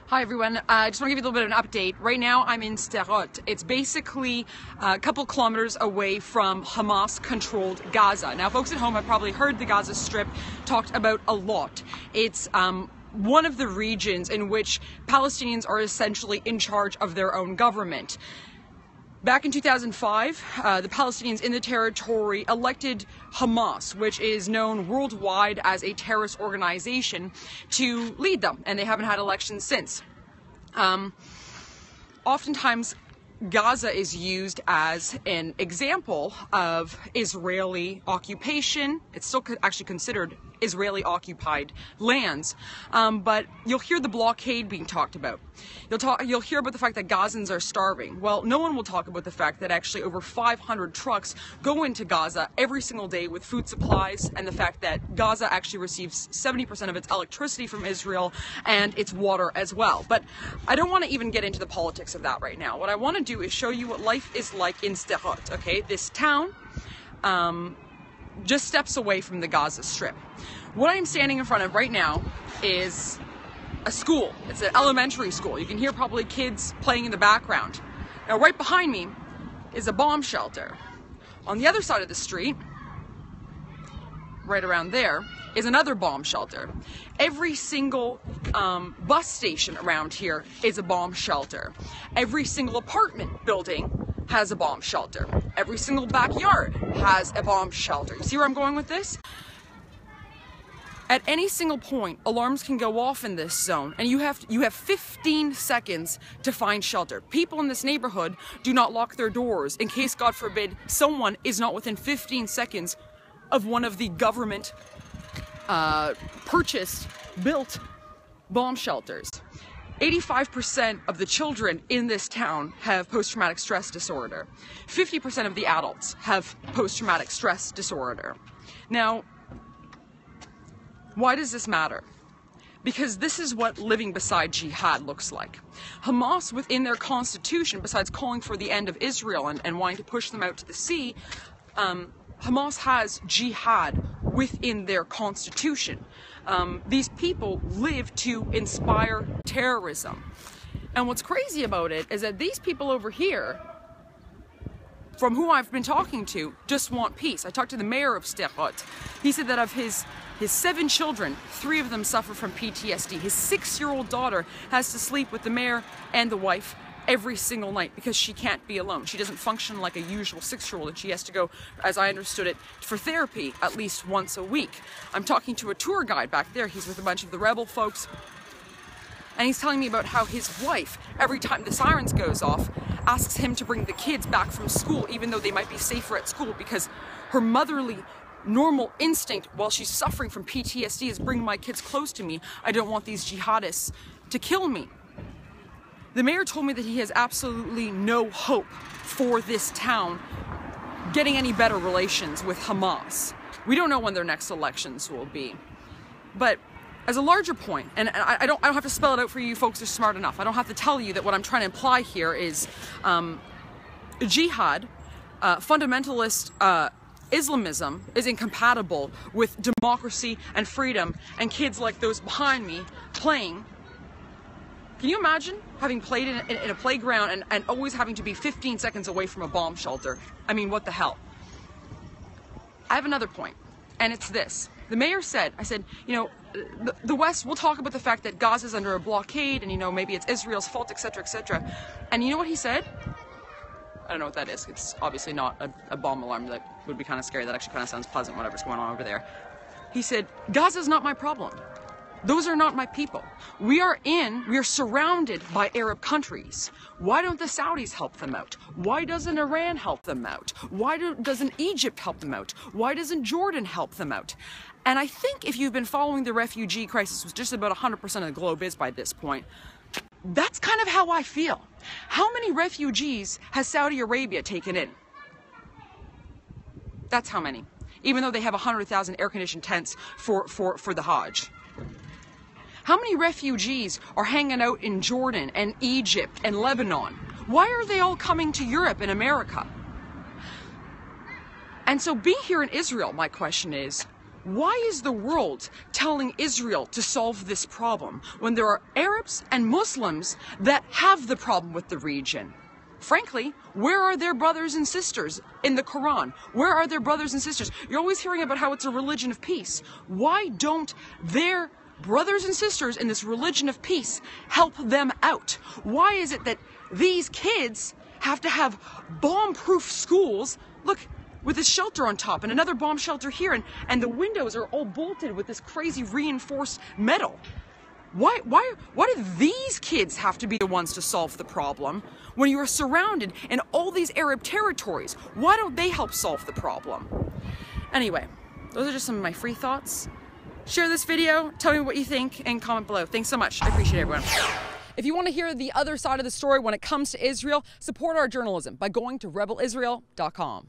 Hi everyone, I just want to give you a little bit of an update. Right now I'm in Sderot. It's basically a couple kilometers away from Hamas-controlled Gaza. Now folks at home have probably heard the Gaza Strip talked about a lot. It's one of the regions in which Palestinians are essentially in charge of their own government. Back in 2005, the Palestinians in the territory elected Hamas, which is known worldwide as a terrorist organization, to lead them, and they haven't had elections since. Oftentimes, Gaza is used as an example of Israeli occupation. It's still actually considered Israeli-occupied lands, but you'll hear the blockade being talked about. You'll hear about the fact that Gazans are starving. Well, no one will talk about the fact that actually over 500 trucks go into Gaza every single day with food supplies, and the fact that Gaza actually receives 70% of its electricity from Israel and its water as well. But I don't want to even get into the politics of that right now. What I want to do is show you what life is like in Sderot, okay? This town, just steps away from the Gaza Strip. What I'm standing in front of right now is a school. It's an elementary school. You can hear probably kids playing in the background. Now right behind me is a bomb shelter. On the other side of the street, right around there, is another bomb shelter. Every single bus station around here is a bomb shelter. Every single apartment building has a bomb shelter. Every single backyard has a bomb shelter. You see where I'm going with this? At any single point, alarms can go off in this zone, and you have 15 seconds to find shelter. People in this neighborhood do not lock their doors in case, God forbid, someone is not within 15 seconds of one of the government purchased, built bomb shelters. 85% of the children in this town have post-traumatic stress disorder. 50% of the adults have post-traumatic stress disorder. Now, why does this matter? Because this is what living beside Jihad looks like. Hamas, within their constitution, besides calling for the end of Israel and wanting to push them out to the sea, Hamas has Jihad within their constitution. These people live to inspire terrorism. And what's crazy about it is that these people over here, from who I've been talking to, just want peace. I talked to the mayor of Sderot. He said that of his 7 children, 3 of them suffer from PTSD. His 6-year-old daughter has to sleep with the mayor and the wife every single night because she can't be alone. She doesn't function like a usual 6-year-old, and she has to go, as I understood it, for therapy at least once a week. I'm talking to a tour guide back there. He's with a bunch of the rebel folks, and he's telling me about how his wife, every time the sirens goes off, asks him to bring the kids back from school, even though they might be safer at school, because her motherly normal instinct while she's suffering from PTSD is bring my kids close to me. I don't want these jihadists to kill me. The mayor told me that he has absolutely no hope for this town getting any better relations with Hamas. We don't know when their next elections will be. But as a larger point, and I don't have to spell it out for you, folks are smart enough. I don't have to tell you that what I'm trying to imply here is Jihad, fundamentalist Islamism is incompatible with democracy and freedom, and kids like those behind me playing. Can you imagine having played in a playground and always having to be 15 seconds away from a bomb shelter? I mean, what the hell? I have another point, and it's this. The mayor said, I said, you know, the West, we'll talk about the fact that Gaza's under a blockade and, you know, maybe it's Israel's fault, etc., etc. And you know what he said? I don't know what that is. It's obviously not a bomb alarm. That would be kind of scary. That actually kind of sounds pleasant, whatever's going on over there. He said, Gaza's not my problem. Those are not my people. We are surrounded by Arab countries. Why don't the Saudis help them out? Why doesn't Iran help them out? Why doesn't Egypt help them out? Why doesn't Jordan help them out? And I think if you've been following the refugee crisis, which just about 100% of the globe is by this point, that's kind of how I feel. How many refugees has Saudi Arabia taken in? That's how many. Even though they have 100,000 air-conditioned tents for the Hajj. How many refugees are hanging out in Jordan and Egypt and Lebanon? Why are they all coming to Europe and America? And so being here in Israel, my question is, Why is the world telling Israel to solve this problem when there are Arabs and Muslims that have the problem with the region? Frankly, where are their brothers and sisters in the Quran? Where are their brothers and sisters? You're always hearing about how it's a religion of peace. Why don't their brothers and sisters in this religion of peace help them out? Why is it that these kids have to have bomb-proof schools? Look, with this shelter on top and another bomb shelter here, and the windows are all bolted with this crazy reinforced metal. Why do these kids have to be the ones to solve the problem when you are surrounded in all these Arab territories? Why don't they help solve the problem? Anyway, those are just some of my free thoughts. Share this video, tell me what you think, and comment below. Thanks so much. I appreciate it, everyone. If you want to hear the other side of the story when it comes to Israel, support our journalism by going to rebelisrael.com.